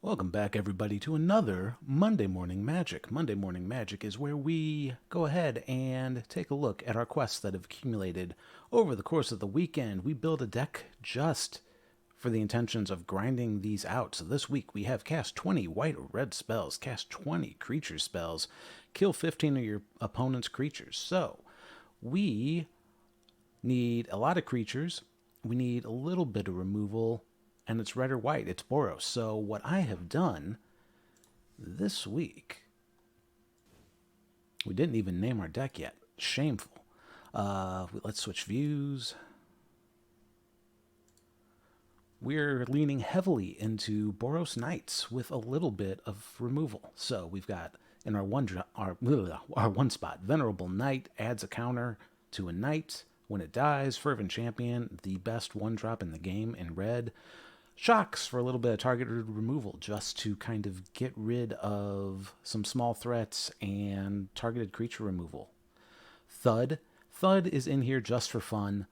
Welcome back, everybody, to another Monday Morning Magic. Monday Morning Magic is where we go ahead and take a look at our quests that have accumulated over the course of the weekend. We build a deck just for the intentions of grinding these out. So this week we have cast 20 white or red spells, cast 20 creature spells, kill 15 of your opponent's creatures. So we need a lot of creatures. We need a little bit of removal. And it's red or white. It's Boros. So what I have done this week, we didn't even name our deck yet. Shameful. Let's switch views. We're leaning heavily into Boros Knights with a little bit of removal. So we've got in our one spot, Venerable Knight adds a counter to a knight. When it dies, Fervent Champion, the best one drop in the game in red. Shocks for a little bit of targeted removal just to kind of get rid of some small threats and targeted creature removal. Thud. Thud is in here just for fun,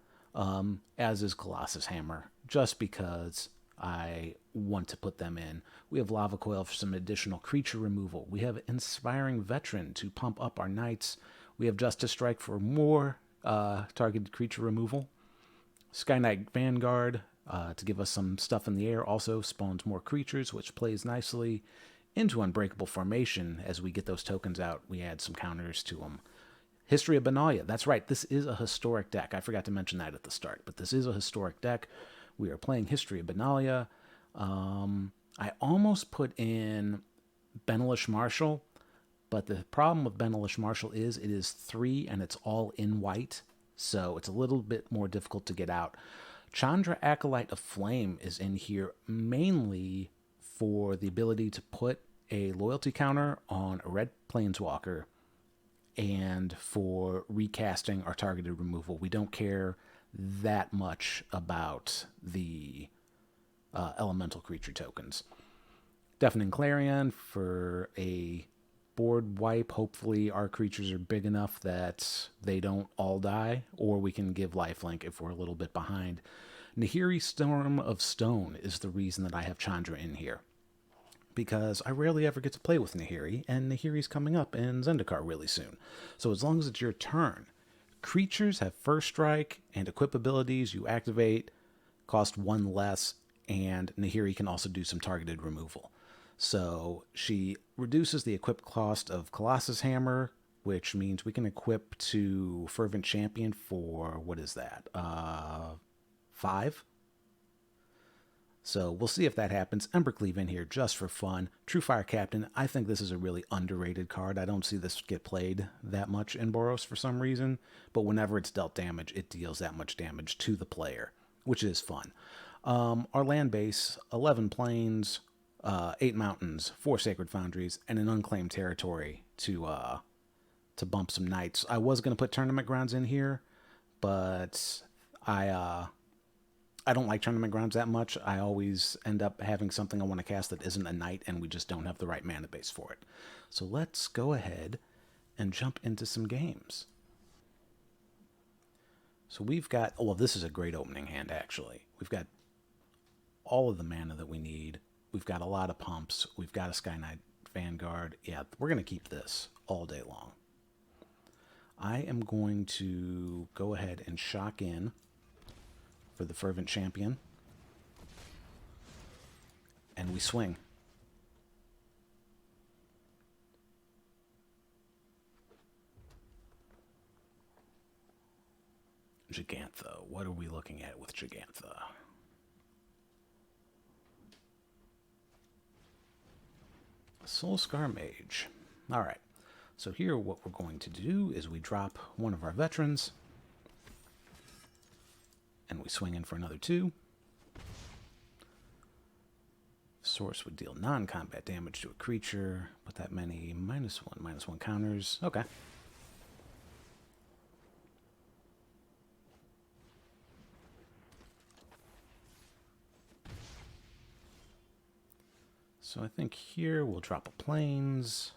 as is Colossus Hammer, just because I want to put them in. We have Lava Coil for some additional creature removal. We have Inspiring Veteran to pump up our knights. We have Justice Strike for more targeted creature removal. Skyknight Vanguard to give us some stuff in the air, also spawns more creatures, which plays nicely into Unbreakable Formation. As we get those tokens out, we add some counters to them. History of Benalia. That's right, this is a historic deck. I forgot to mention that at the start, but this is a historic deck. We are playing History of Benalia. I almost put in Benalish Marshal, but the problem with Benalish Marshal is it is 3 and it's all in white, so it's a little bit more difficult to get out. Chandra, Acolyte of Flame is in here mainly for the ability to put a loyalty counter on a red planeswalker and for recasting our targeted removal. We don't care that much about the elemental creature tokens. Deafening Clarion for a board wipe. Hopefully our creatures are big enough that they don't all die, or we can give lifelink if we're a little bit behind. Nahiri, Storm of Stone is the reason that I have Chandra in here, because I rarely ever get to play with Nahiri, and Nahiri's coming up in Zendikar really soon. So as long as it's your turn, creatures have first strike and equip abilities you activate cost 1 less, and Nahiri can also do some targeted removal. So she reduces the equip cost of Colossus Hammer, which means we can equip to Fervent Champion for, what is that, 5? So we'll see if that happens. Embercleave in here just for fun. Truefire Captain, I think this is a really underrated card. I don't see this get played that much in Boros for some reason, but whenever it's dealt damage, it deals that much damage to the player, which is fun. Our land base, 11 plains, 8 mountains, 4 Sacred Foundries, and an Unclaimed Territory to bump some knights. I was going to put Tournament Grounds in here, but I don't like Tournament Grounds that much. I always end up having something I want to cast that isn't a knight, and we just don't have the right mana base for it. So let's go ahead and jump into some games. So we've got, oh, well, this is a great opening hand, actually. We've got all of the mana that we need. We've got a lot of pumps. We've got a Skyknight Vanguard. Yeah, we're going to keep this all day long. I am going to go ahead and shock in for the Fervent Champion. And we swing. Gigantha. What are we looking at with Gigantha? Soulscar Mage. Alright, so here what we're going to do is we drop one of our veterans, and we swing in for another 2. Source would deal non-combat damage to a creature. Put that many -1/-1 counters. Okay. So I think here we'll drop a plains.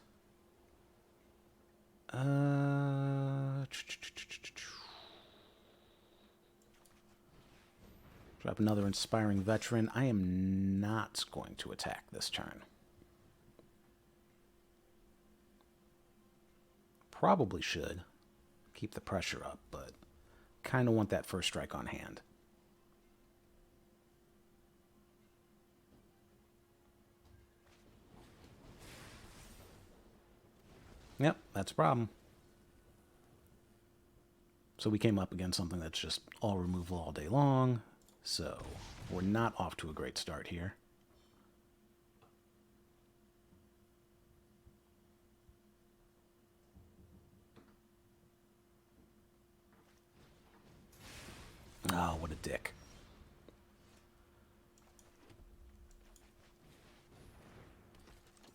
Drop another Inspiring Veteran. I am not going to attack this turn. Probably should keep the pressure up, but kind of want that first strike on hand. Yep, that's a problem. So we came up against something that's just all removal all day long. So we're not off to a great start here. Oh, what a dick.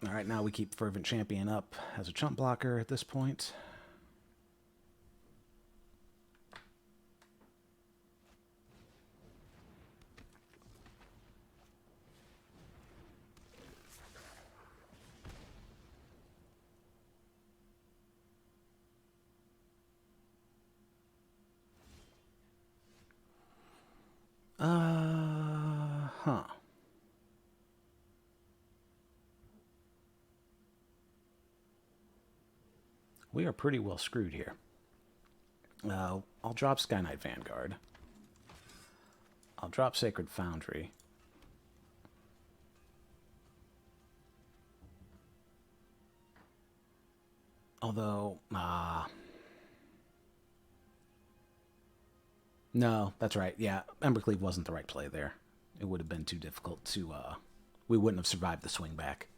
Alright, now we keep Fervent Champion up as a chump blocker at this point. We are pretty well screwed here. I'll drop Skyknight Vanguard. I'll drop Sacred Foundry. Although, no, that's right. Yeah, Embercleave wasn't the right play there. It would have been too difficult to, we wouldn't have survived the swing back.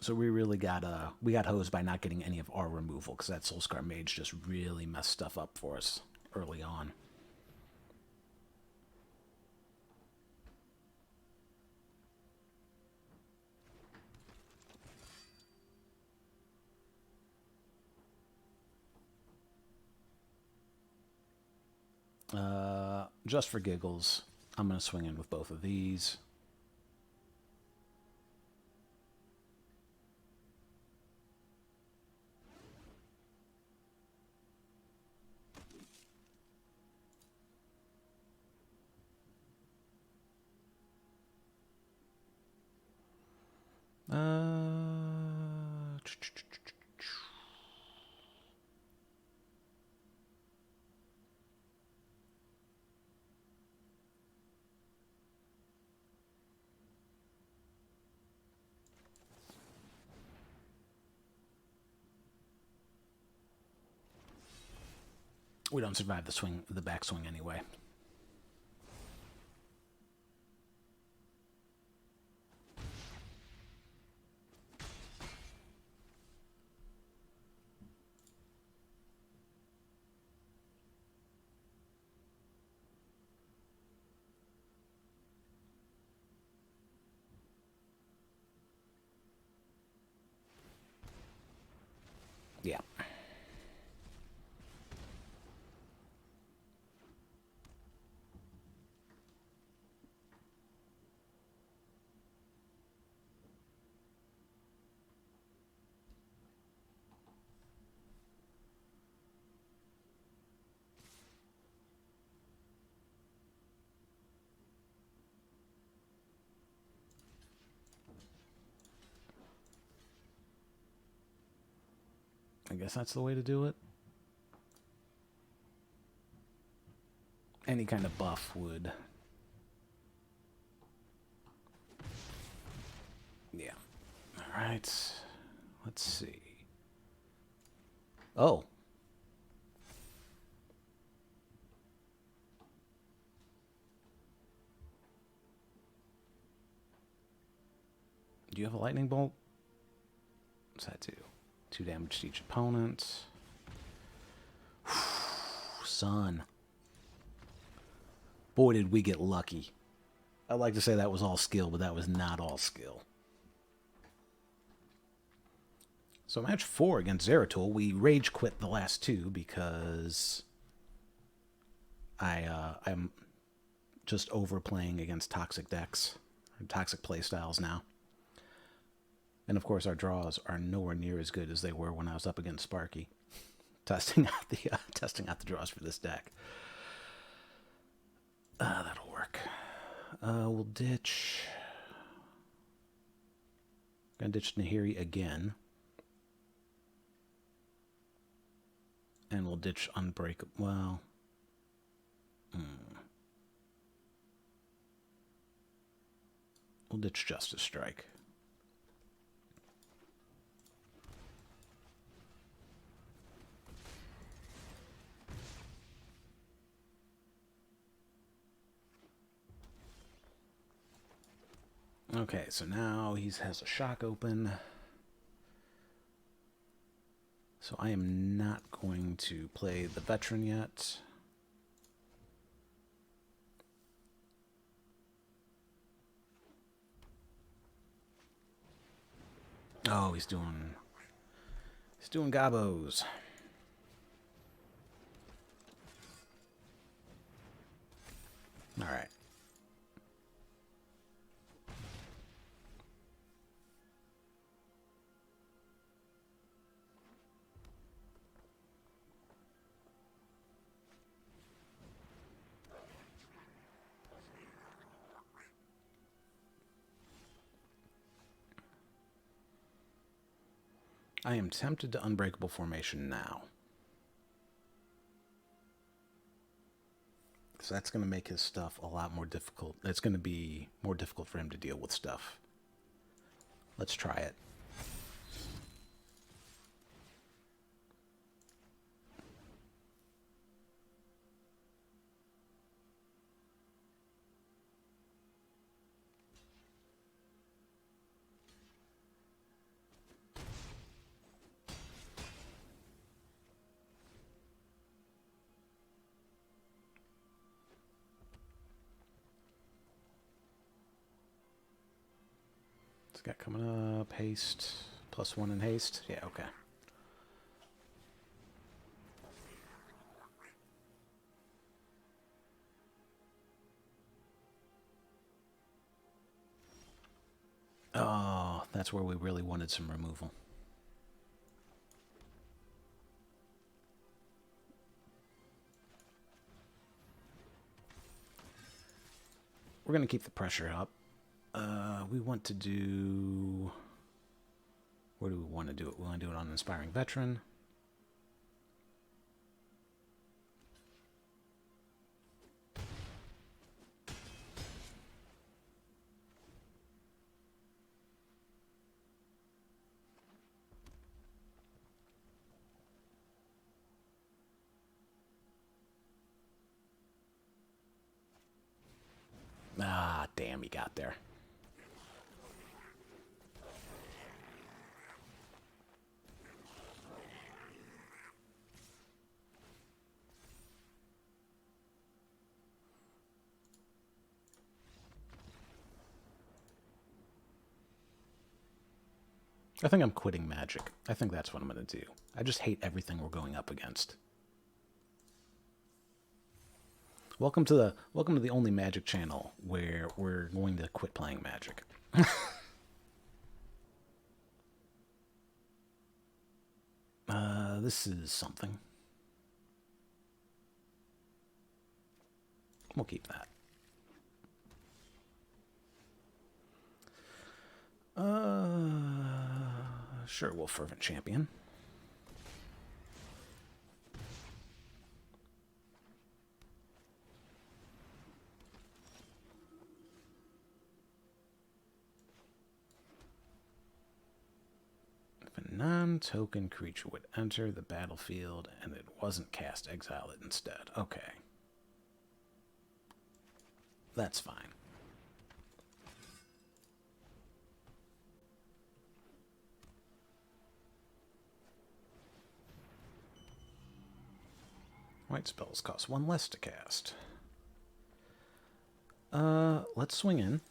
So we really got hosed by not getting any of our removal, because that Soulscar Mage just really messed stuff up for us early on. Just for giggles, I'm going to swing in with both of these. We don't survive the backswing anyway. Yeah. I guess that's the way to do it. Any kind of buff would... Yeah. Alright. Let's see. Oh. Do you have a lightning bolt? What's that do? 2 damage to each opponent. Son. Boy, did we get lucky. I'd like to say that was all skill, but that was not all skill. So match 4 against Zeratul. We rage quit the last 2 because I'm just overplaying against toxic decks, toxic playstyles now. And of course, our draws are nowhere near as good as they were when I was up against Sparky, testing out the draws for this deck. That'll work. We'll ditch. Gonna ditch Nahiri again. And we'll ditch Unbreakable. Well. We'll ditch Justice Strike. Okay, so now he has a shock open. So I am not going to play the veteran yet. Oh, he's doing gobos. All right. I am tempted to Unbreakable Formation now. So that's going to make his stuff a lot more difficult. It's going to be more difficult for him to deal with stuff. Let's try it. What's got coming up? Haste. +1 in haste. Yeah, okay. Oh, that's where we really wanted some removal. We're going to keep the pressure up. We want to do... Where do we want to do it? We want to do it on Inspiring Veteran. Ah, damn, he got there. I think I'm quitting Magic. I think that's what I'm going to do. I just hate everything we're going up against. Welcome to the only Magic channel where we're going to quit playing Magic. This is something. We'll keep that. Sure, we'll Fervent Champion. If a non-token creature would enter the battlefield and it wasn't cast, exile it instead. Okay. That's fine. White spells cost 1 less to cast. Let's swing in.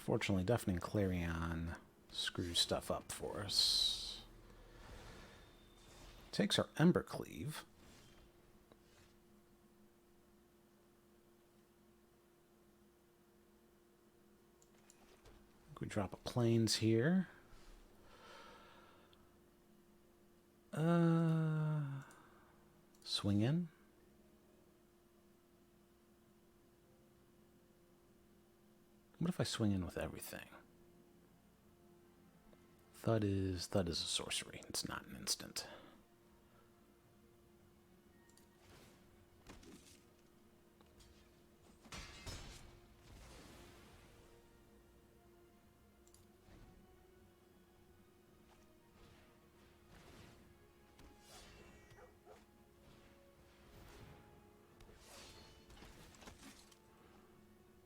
Unfortunately, Deafening Clarion screws stuff up for us. Takes our Embercleave. We drop a Plains here. Swing in. What if I swing in with everything? Thud is a sorcery. It's not an instant.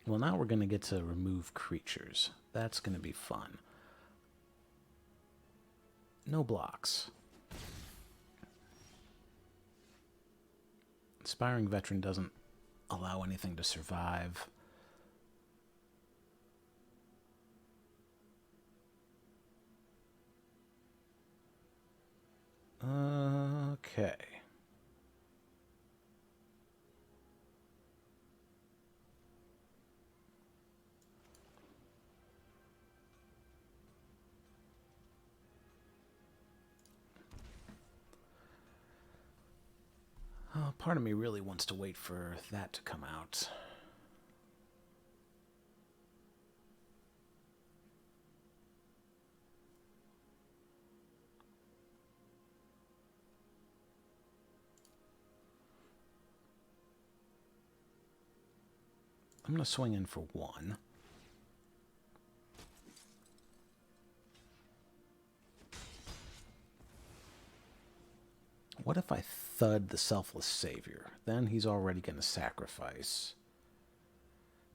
Well, now we're going to get to remove creatures. That's going to be fun. No blocks. Inspiring Veteran doesn't allow anything to survive. Okay. Part of me really wants to wait for that to come out. I'm going to swing in for one. What if I Thud the Selfless Savior? Then he's already going to sacrifice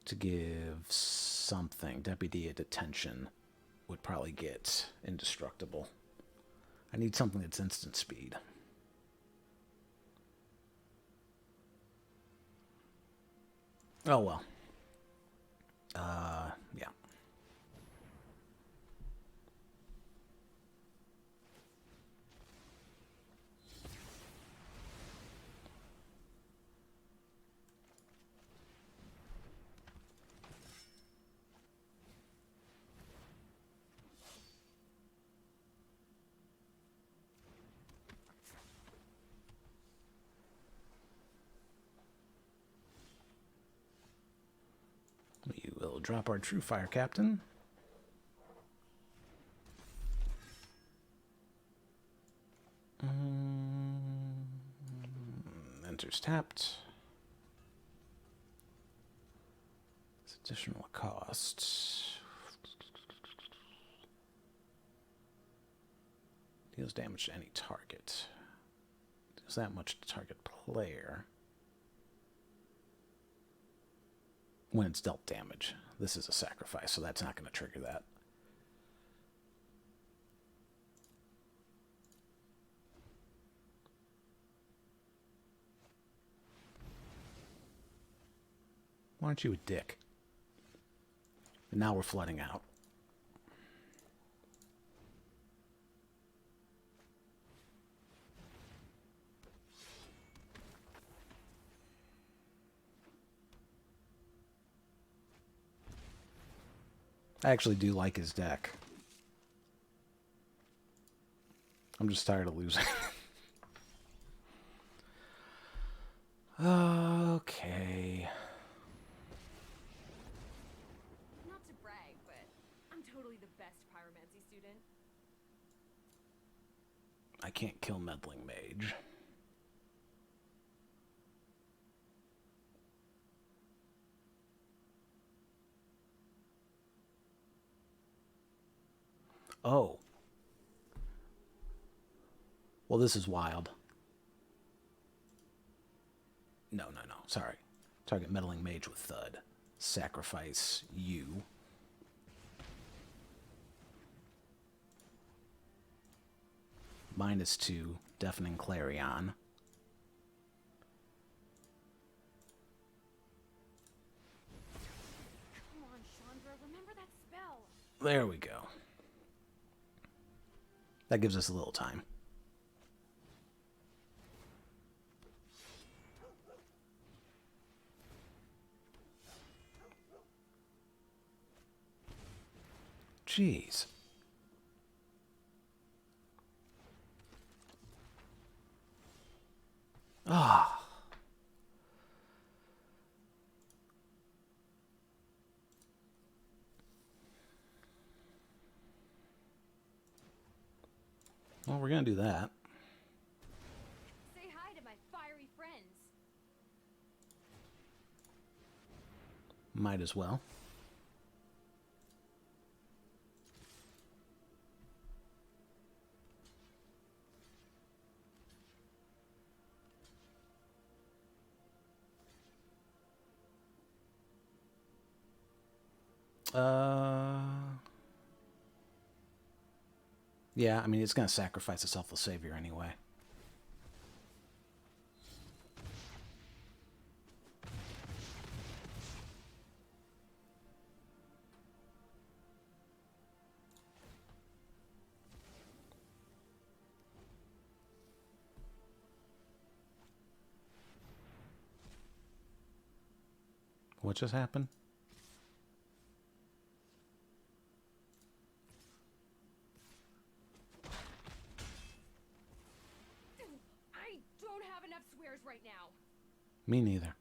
to give something. Deputy at Detention would probably get Indestructible. I need something that's instant speed. Oh well. Yeah. We will drop our Truefire Captain. Enters tapped. It's additional cost. Deals damage to any target. Deals that much to target player. When it's dealt damage. This is a sacrifice, so that's not going to trigger that. Why aren't you a dick? And now we're flooding out. I actually do like his deck. I'm just tired of losing. Okay. Not to brag, but I'm totally the best pyromancy student. I can't kill Meddling Mage. Oh. Well, this is wild. No. Sorry. Target Meddling Mage with Thud. Sacrifice you. -2, Deafening Clarion. Come on, Chandra, remember that spell? There we go. That gives us a little time. Jeez. Ah. Well, we're going to do that. Say hi to my fiery friends. Might as well. Yeah, I mean, it's going to sacrifice a selfless savior anyway. What just happened? I don't have enough swears right now. Me neither.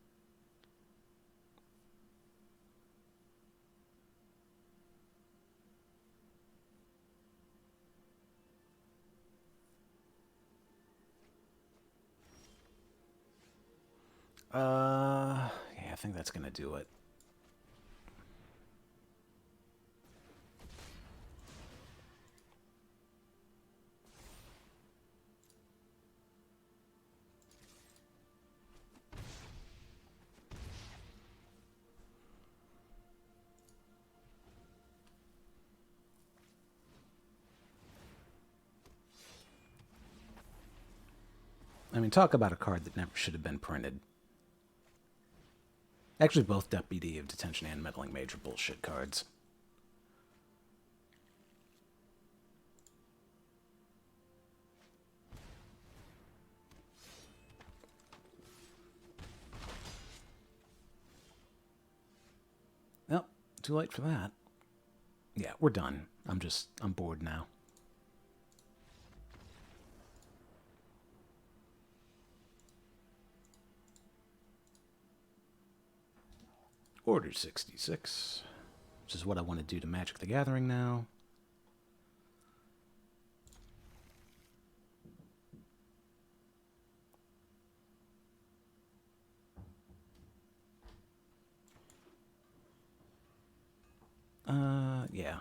Yeah, I think that's going to do it. I mean, talk about a card that never should have been printed. Actually, both Deputy of Detention and Meddling Mage are bullshit cards. Well, too late for that. Yeah, we're done. I'm bored now. Order 66, which is what I want to do to Magic the Gathering now. Yeah.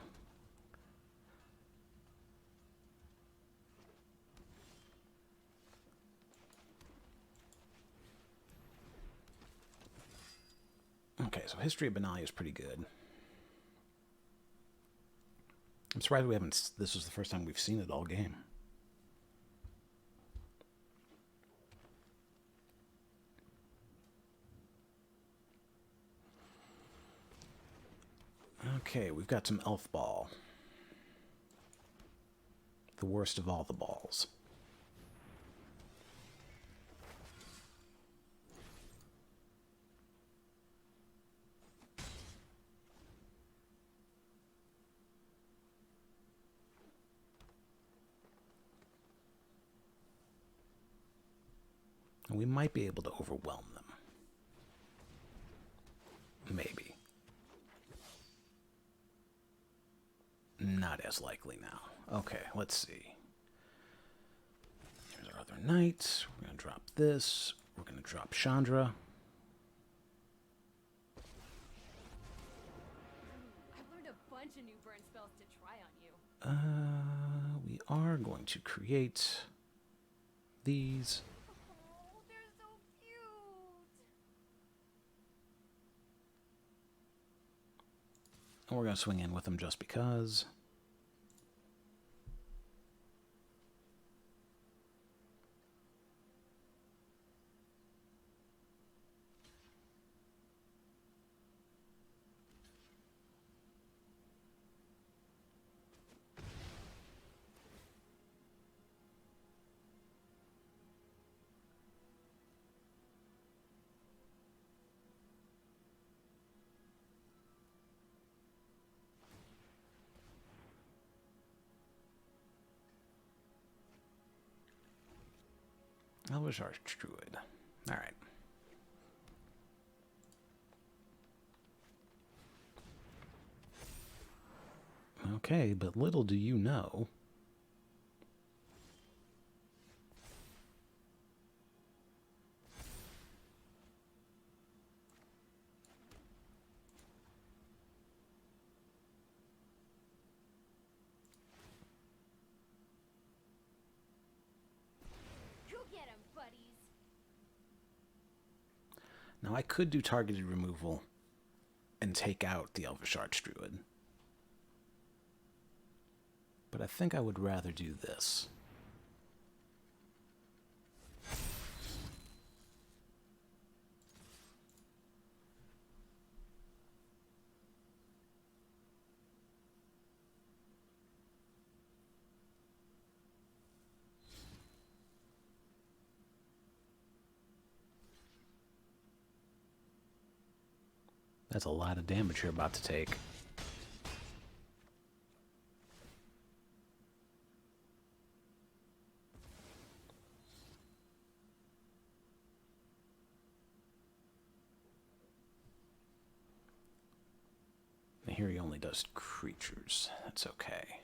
Okay, so History of Benalia is pretty good. I'm surprised we haven't... This was the first time we've seen it all game. Okay, we've got some Elf Ball. The worst of all the balls. And we might be able to overwhelm them. Maybe. Not as likely now. Okay, let's see. Here's our other knight. We're going to drop this. We're going to drop Chandra. I've learned a bunch of new burn spells to try on you. We are going to create these. Oh, they're so cute. And we're going to swing in with them just because. Elvish Druid. Alright. Okay, but little do you know. Go get 'em, buddies. Now I could do targeted removal and take out the Elvish Archdruid. But I think I would rather do this. That's a lot of damage you're about to take. Nahiri only does creatures. That's okay.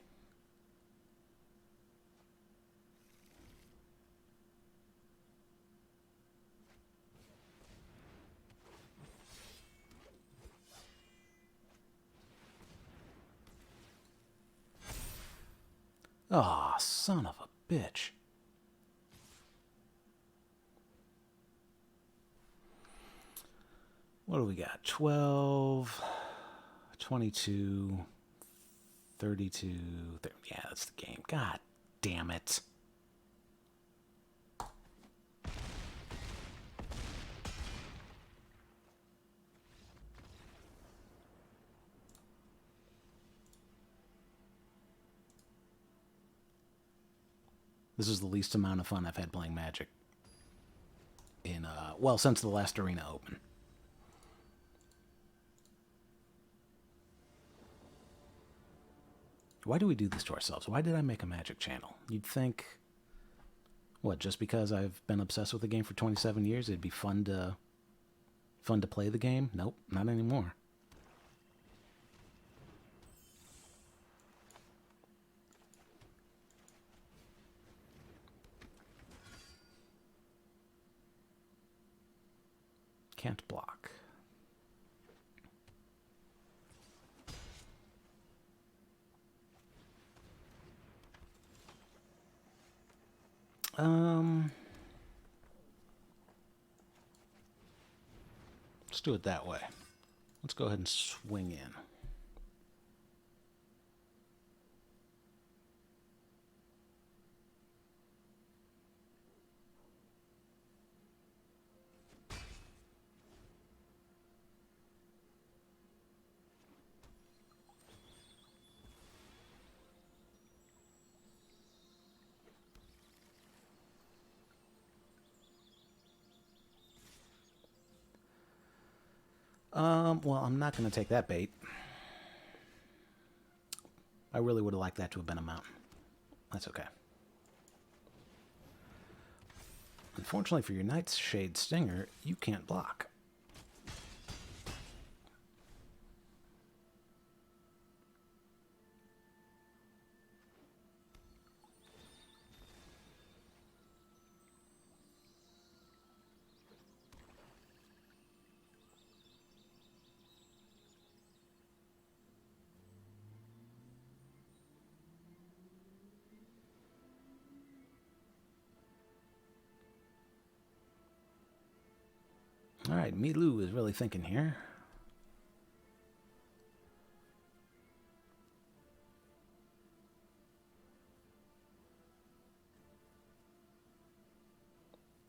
Ah, oh, son of a bitch. What do we got? 12, 22, 32. Yeah, that's the game. God damn it. This is the least amount of fun I've had playing Magic in, well, since the last Arena Open. Why do we do this to ourselves? Why did I make a Magic channel? You'd think, what, just because I've been obsessed with the game for 27 years, it'd be fun to play the game? Nope, not anymore. Can't block. Let's do it that way. Let's go ahead and swing in. Well, I'm not going to take that bait. I really would have liked that to have been a mountain. That's okay. Unfortunately for your Knight's Shade Stinger, you can't block. All right, Milu is really thinking here.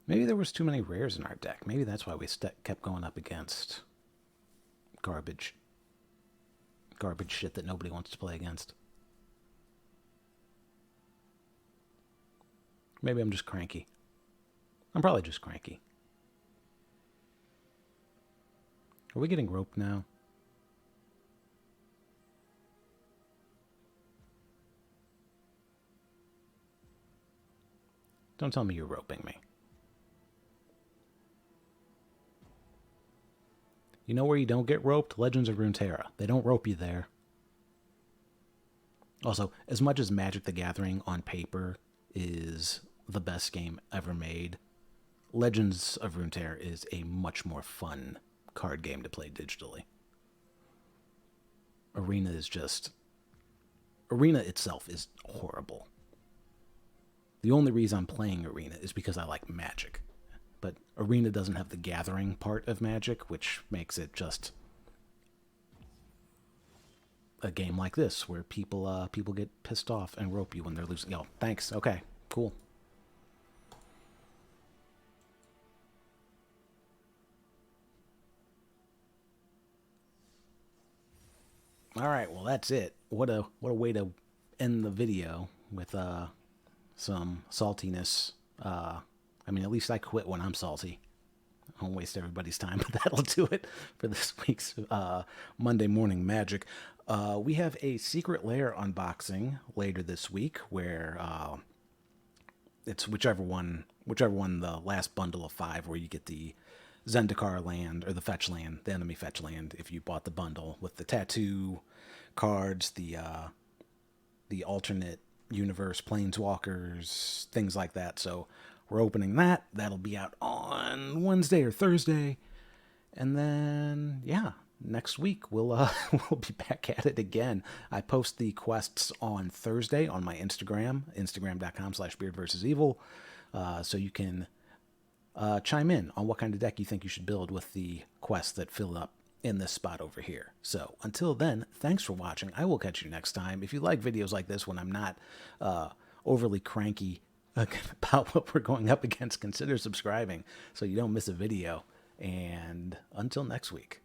Maybe there was too many rares in our deck. Maybe that's why we kept going up against garbage. Garbage shit that nobody wants to play against. Maybe I'm just cranky. I'm probably just cranky. Are we getting roped now? Don't tell me you're roping me. You know where you don't get roped? Legends of Runeterra. They don't rope you there. Also, as much as Magic the Gathering on paper is the best game ever made, Legends of Runeterra is a much more fun card game to play digitally. Arena is just... Arena itself is horrible. The only reason I'm playing Arena is because I like Magic. But Arena doesn't have the gathering part of Magic, which makes it just a game like this, where people get pissed off and rope you when they're losing. Yo, thanks. Okay, cool. All right, well that's it. What a way to end the video with some saltiness. I mean, at least I quit when I'm salty. I won't waste everybody's time, but that'll do it for this week's Monday Morning Magic. We have a Secret Lair unboxing later this week, where it's whichever one, the last bundle of 5, where you get the Zendikar land, or the fetch land, the enemy fetch land, if you bought the bundle with the tattoo cards, the alternate universe planeswalkers, things like that. So we're opening that. That'll be out on Wednesday or Thursday. And then, yeah, next week we'll we'll be back at it again. I post the quests on Thursday on my Instagram, instagram.com/beardversusevil. So you can chime in on what kind of deck you think you should build with the quests that fill up in this spot over here. So until then, thanks for watching. I will catch you next time. If you like videos like this when I'm not overly cranky about what we're going up against, consider subscribing so you don't miss a video. And until next week.